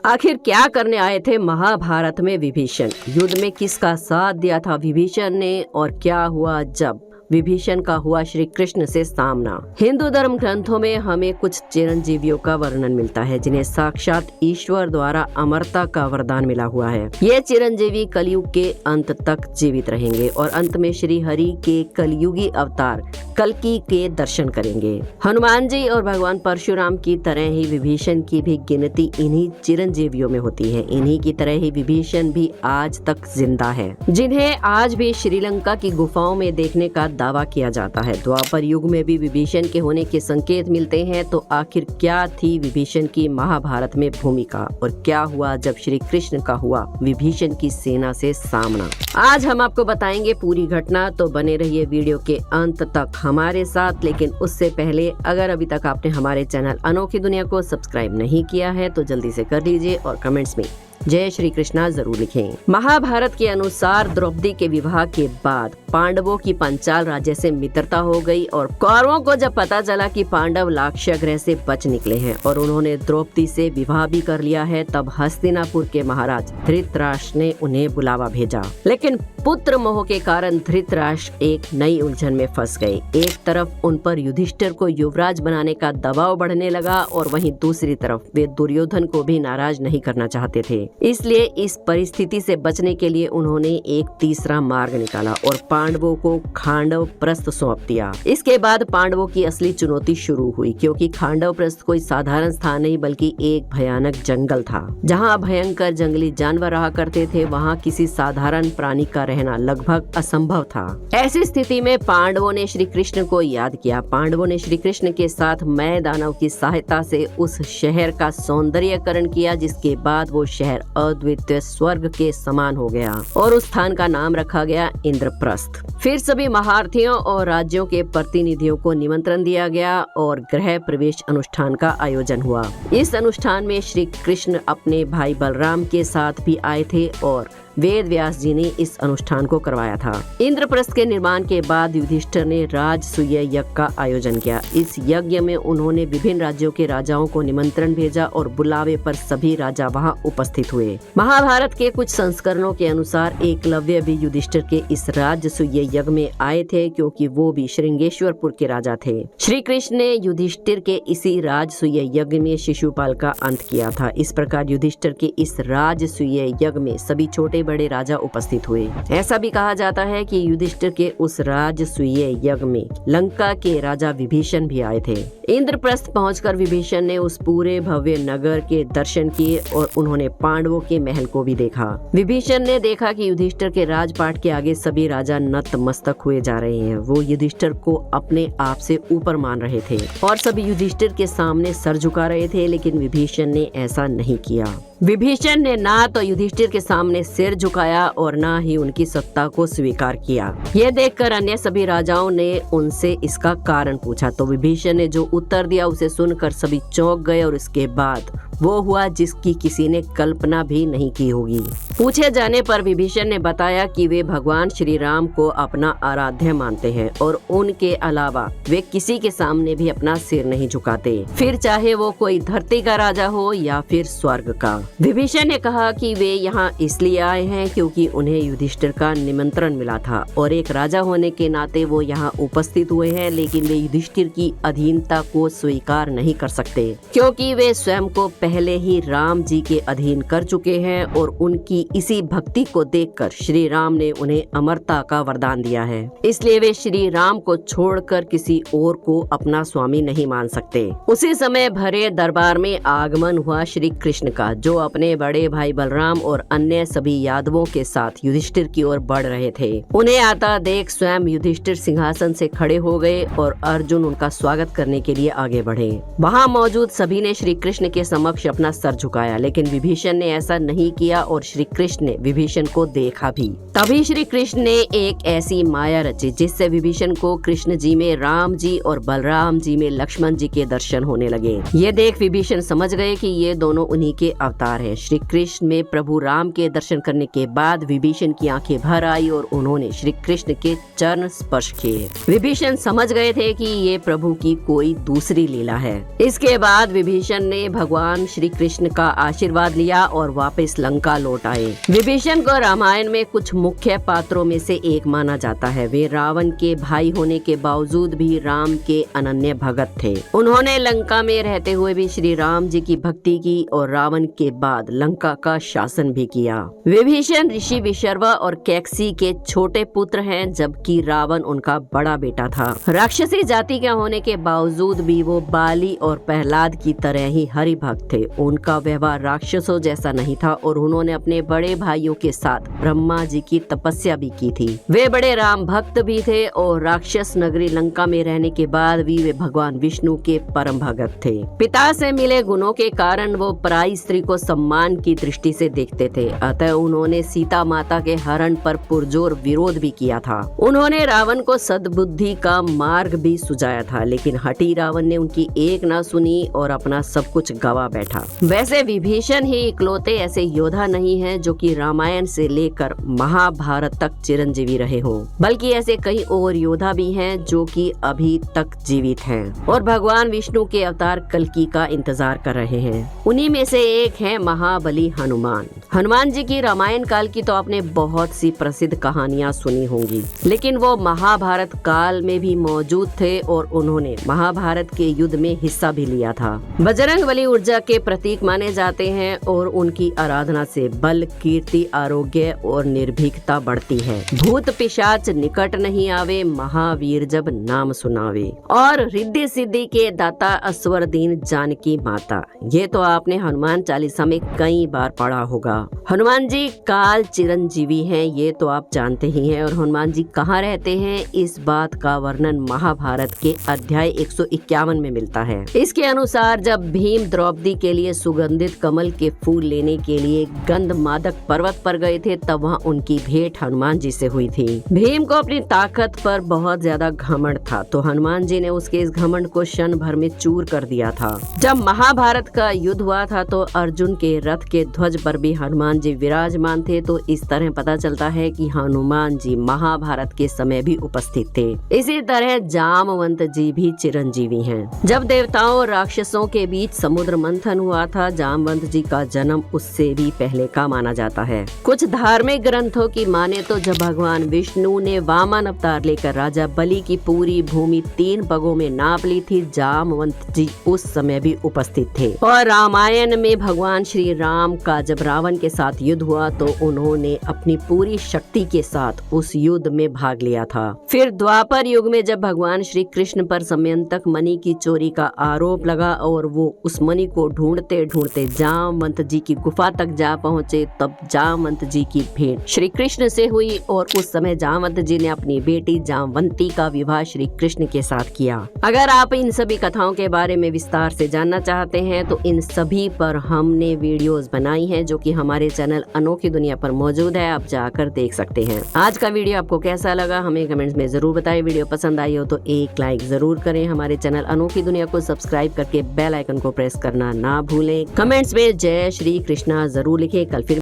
आखिर क्या करने आए थे महाभारत में विभीषण? युद्ध में किसका साथ दिया था विभीषण ने और क्या हुआ जब विभीषण का हुआ श्री कृष्ण से सामना? हिंदू धर्म ग्रंथों में हमें कुछ चिरंजीवियों का वर्णन मिलता है जिन्हें साक्षात ईश्वर द्वारा अमरता का वरदान मिला हुआ है। ये चिरंजीवी कलयुग के अंत तक जीवित रहेंगे और अंत में श्री हरि के कलयुगी अवतार कल्कि के दर्शन करेंगे। हनुमान जी और भगवान परशुराम की तरह ही विभीषण की भी गिनती इन्हीं चिरंजीवियों में होती है। इन्हीं की तरह ही विभीषण भी आज तक जिंदा है, जिन्हें आज भी श्रीलंका की गुफाओं में देखने का दावा किया जाता है। द्वापर युग में भी विभीषण के होने के संकेत मिलते हैं। तो आखिर क्या थी विभीषण की महाभारत में भूमिका और क्या हुआ जब श्री कृष्ण का हुआ विभीषण की सेना से सामना? आज हम आपको बताएंगे पूरी घटना, तो बने रहिए वीडियो के अंत तक हमारे साथ। लेकिन उससे पहले अगर अभी तक आपने हमारे चैनल अनोखी दुनिया को सब्सक्राइब नहीं किया है तो जल्दी से कर लीजिए और कमेंट्स में जय श्री कृष्णा जरूर लिखें। महाभारत के अनुसार द्रौपदी के विवाह के बाद पांडवों की पांचाल राज्य से मित्रता हो गई और कौरवों को जब पता चला कि पांडव लाक्षागृह से बच निकले हैं और उन्होंने द्रौपदी से विवाह भी कर लिया है, तब हस्तिनापुर के महाराज धृतराष्ट्र ने उन्हें बुलावा भेजा। लेकिन पुत्र मोह के कारण धृतराष्ट्र एक नई उलझन में फंस गए। एक तरफ उन पर युधिष्ठिर को युवराज बनाने का दबाव बढ़ने लगा और वहीं दूसरी तरफ वे दुर्योधन को भी नाराज नहीं करना चाहते थे। इसलिए इस परिस्थिति से बचने के लिए उन्होंने एक तीसरा मार्ग निकाला और पांडवों को खांडव प्रस्थ सौंप दिया। इसके बाद पांडवों की असली चुनौती शुरू हुई, क्योंकि खांडव प्रस्थ कोई साधारण स्थान नहीं बल्कि एक भयानक जंगल था। जहां भयंकर जंगली जानवर रहा करते थे, वहां किसी साधारण प्राणी का रहना लगभग असंभव था। ऐसी स्थिति में पांडवों ने श्री कृष्ण को याद किया। पांडवों ने श्री कृष्ण के साथ मय दानव की सहायता से उस शहर का सौंदर्यीकरण किया, जिसके बाद वो शहर अद्वितीय स्वर्ग के समान हो गया और उस स्थान का नाम रखा गया इंद्रप्रस्थ। फिर सभी महारथियों और राज्यों के प्रतिनिधियों को निमंत्रण दिया गया और गृह प्रवेश अनुष्ठान का आयोजन हुआ। इस अनुष्ठान में श्री कृष्ण अपने भाई बलराम के साथ भी आए थे और वेद व्यास जी ने इस अनुष्ठान को करवाया था। इंद्रप्रस्थ के निर्माण के बाद युधिष्ठिर ने राजसूय यज्ञ का आयोजन किया। इस यज्ञ में उन्होंने विभिन्न राज्यों के राजाओं को निमंत्रण भेजा और बुलावे पर सभी राजा वहां उपस्थित हुए। महाभारत के कुछ संस्करणों के अनुसार एकलव्य भी युधिष्ठिर के इस राजसूय यज्ञ में आए थे, क्योंकि वो भी श्रृंगेश्वरपुर के राजा थे। श्री कृष्ण ने युधिष्ठिर के इसी राजसूय यज्ञ में शिशुपाल का अंत किया था। इस प्रकार युधिष्ठिर के इस राजसूय यज्ञ में सभी छोटे बड़े राजा उपस्थित हुए। ऐसा भी कहा जाता है कि युधिष्ठिर के उस राजसूय यज्ञ में लंका के राजा विभीषण भी आए थे। इंद्रप्रस्थ पहुंचकर विभीषण ने उस पूरे भव्य नगर के दर्शन किए और उन्होंने पांडवों के महल को भी देखा। विभीषण ने देखा कि युधिष्ठिर के राजपाट के आगे सभी राजा नतमस्तक हुए जा रहे हैं। वो युधिष्ठिर को अपने आप से ऊपर मान रहे थे और सभी युधिष्ठिर के सामने सर झुका रहे थे, लेकिन विभीषण ने ऐसा नहीं किया। विभीषण ने ना तो युधिष्ठिर के सामने सिर झुकाया और ना ही उनकी सत्ता को स्वीकार किया। ये देखकर अन्य सभी राजाओं ने उनसे इसका कारण पूछा, तो विभीषण ने जो उत्तर दिया उसे सुनकर सभी चौंक गए और इसके बाद वो हुआ जिसकी किसी ने कल्पना भी नहीं की होगी। पूछे जाने पर विभीषण ने बताया कि वे भगवान श्री राम को अपना आराध्य मानते हैं और उनके अलावा वे किसी के सामने भी अपना सिर नहीं झुकाते, फिर चाहे वो कोई धरती का राजा हो या फिर स्वर्ग का। विभीषण ने कहा कि वे यहाँ इसलिए आए हैं क्योंकि उन्हें युधिष्ठिर का निमंत्रण मिला था और एक राजा होने के नाते वो यहाँ उपस्थित हुए हैं, लेकिन वे युधिष्ठिर की अधीनता को स्वीकार नहीं कर सकते, क्योंकि वे स्वयं को पहले ही राम जी के अधीन कर चुके हैं और उनकी इसी भक्ति को देखकर श्री राम ने उन्हें अमरता का वरदान दिया है। इसलिए वे श्री राम को छोड़कर किसी और को अपना स्वामी नहीं मान सकते। उसी समय भरे दरबार में आगमन हुआ श्री कृष्ण का, जो अपने बड़े भाई बलराम और अन्य सभी यादवों के साथ युधिष्ठिर की ओर बढ़ रहे थे। उन्हें आता देख स्वयं युधिष्ठिर सिंहासन से खड़े हो गए और अर्जुन उनका स्वागत करने के लिए आगे बढ़े। वहाँ मौजूद सभी ने श्री कृष्ण के समक्ष अपना सर झुकाया, लेकिन विभीषण ने ऐसा नहीं किया और श्री कृष्ण ने विभीषण को देखा भी। तभी श्री कृष्ण ने एक ऐसी माया रची जिससे विभीषण को कृष्ण जी में राम जी और बलराम जी में लक्ष्मण जी के दर्शन होने लगे। ये देख विभीषण समझ गए कि ये दोनों उन्हीं के अवतार हैं। श्री कृष्ण में प्रभु राम के दर्शन करने के बाद विभीषण की आंखें भर आई और उन्होंने श्री कृष्ण के चरण स्पर्श किए। विभीषण समझ गए थे कि ये प्रभु की कोई दूसरी लीला है। इसके बाद विभीषण ने भगवान श्री कृष्ण का आशीर्वाद लिया और वापस लंका लौट आए। विभीषण को रामायण में कुछ मुख्य पात्रों में से एक माना जाता है। वे रावण के भाई होने के बावजूद भी राम के अनन्य भगत थे। उन्होंने लंका में रहते हुए भी श्री राम जी की भक्ति की और रावण के बाद लंका का शासन भी किया। विभीषण ऋषि विशर्वा और कैकसी के छोटे पुत्र हैं, जबकि रावण उनका बड़ा बेटा था। राक्षसी जाति के होने के बावजूद भी वो बाली और प्रहलाद की तरह ही हरि भक्त थे। उनका व्यवहार राक्षसों जैसा नहीं था और उन्होंने अपने बड़े भाइयों के साथ ब्रह्मा जी की तपस्या भी की थी। वे बड़े राम भक्त भी थे और राक्षस नगरी लंका में रहने के बाद भी वे भगवान विष्णु के परम भगत थे। पिता से मिले गुणों के कारण वो पराई स्त्री को सम्मान की दृष्टि से देखते थे, अतः उन्होंने सीता माता के हरण पर पुरजोर विरोध भी किया था। उन्होंने रावण को सद्बुद्धि का मार्ग भी सुझाया था, लेकिन हठी रावण ने उनकी एक न सुनी और अपना सब कुछ गवा बैठा। वैसे विभीषण ही इकलौते ऐसे योद्धा नहीं हैं जो कि रामायण से लेकर महाभारत तक चिरंजीवी रहे हों, बल्कि ऐसे कई और योद्धा भी हैं जो कि अभी तक जीवित हैं और भगवान विष्णु के अवतार कल्कि का इंतजार कर रहे हैं। उन्हीं में से एक है महाबली हनुमान। हनुमान जी की रामायण काल की तो आपने बहुत सी प्रसिद्ध कहानियां सुनी होंगी, लेकिन वो महाभारत काल में भी मौजूद थे और उन्होंने महाभारत के युद्ध में हिस्सा भी लिया था। बजरंगबली ऊर्जा के प्रतीक माने जाते हैं और उनकी आराधना से बल, कीर्ति, आरोग्य और निर्भीकता बढ़ती है। भूत पिशाच निकट नहीं आवे, महावीर जब नाम सुनावे। और रिद्धि सिद्धि के दाता अस्वरदीन जानकी माता, ये तो आपने हनुमान चालीसा में कई बार पढ़ा होगा। हनुमान जी काल चिरंजीवी हैं, ये तो आप जानते ही हैं। और हनुमान जी कहाँ रहते हैं, इस बात का वर्णन महाभारत के अध्याय 151 में मिलता है। इसके अनुसार जब भीम द्रौपदी के लिए सुगंधित कमल के फूल लेने के लिए गंधमादक पर्वत पर गए थे, तब वहाँ उनकी भेंट हनुमान जी से हुई थी। भीम को अपनी ताकत पर बहुत ज्यादा घमंड था, तो हनुमान जी ने उसके इस घमंड को क्षण भर में चूर कर दिया था। जब महाभारत का युद्ध हुआ था तो अर्जुन के रथ के ध्वज पर भी हनुमान जी विराजमान थे, तो इस तरह पता चलता है कि हनुमान जी महाभारत के समय भी उपस्थित थे। इसी तरह जामवंत जी भी चिरंजीवी हैं। जब देवताओं और राक्षसों के बीच समुद्र मंथन हुआ था, जामवंत जी का जन्म उससे भी पहले का माना जाता है। कुछ धार्मिक ग्रंथों की माने तो जब भगवान विष्णु ने वामन अवतार लेकर राजा बलि की पूरी भूमि 3 पगों में नाप ली थी, जामवंत जी उस समय भी उपस्थित थे। और रामायण में भगवान श्री राम का जब रावण के साथ युद्ध हुआ तो उन्होंने अपनी पूरी शक्ति के साथ उस युद्ध में भाग लिया था। फिर द्वापर युग में जब भगवान श्री कृष्ण पर समयंतक मणि की चोरी का आरोप लगा और वो उस मणि को ढूंढते ढूंढते जामवंत जी की गुफा तक जा पहुँचे, तब जामवंत जी की भेंट श्री कृष्ण से हुई और उस समय जामवंत जी ने अपनी बेटी जामवंती का विवाह श्री कृष्ण के साथ किया। अगर आप इन सभी कथाओं के बारे में विस्तार से जानना चाहते हैं तो इन सभी पर हमने वीडियोस बनाई हैं जो कि हमारे चैनल अनोखी दुनिया पर मौजूद है, आप जाकर देख सकते हैं। आज का वीडियो आपको कैसा लगा हमें कमेंट्स में जरूर बताएं। वीडियो पसंद आई हो तो एक लाइक जरूर करें। हमारे चैनल अनोखी दुनिया को सब्सक्राइब करके बेल आइकन को प्रेस करना ना भूलें। कमेंट्स में जय श्री कृष्णा जरूर लिखें। कल फिर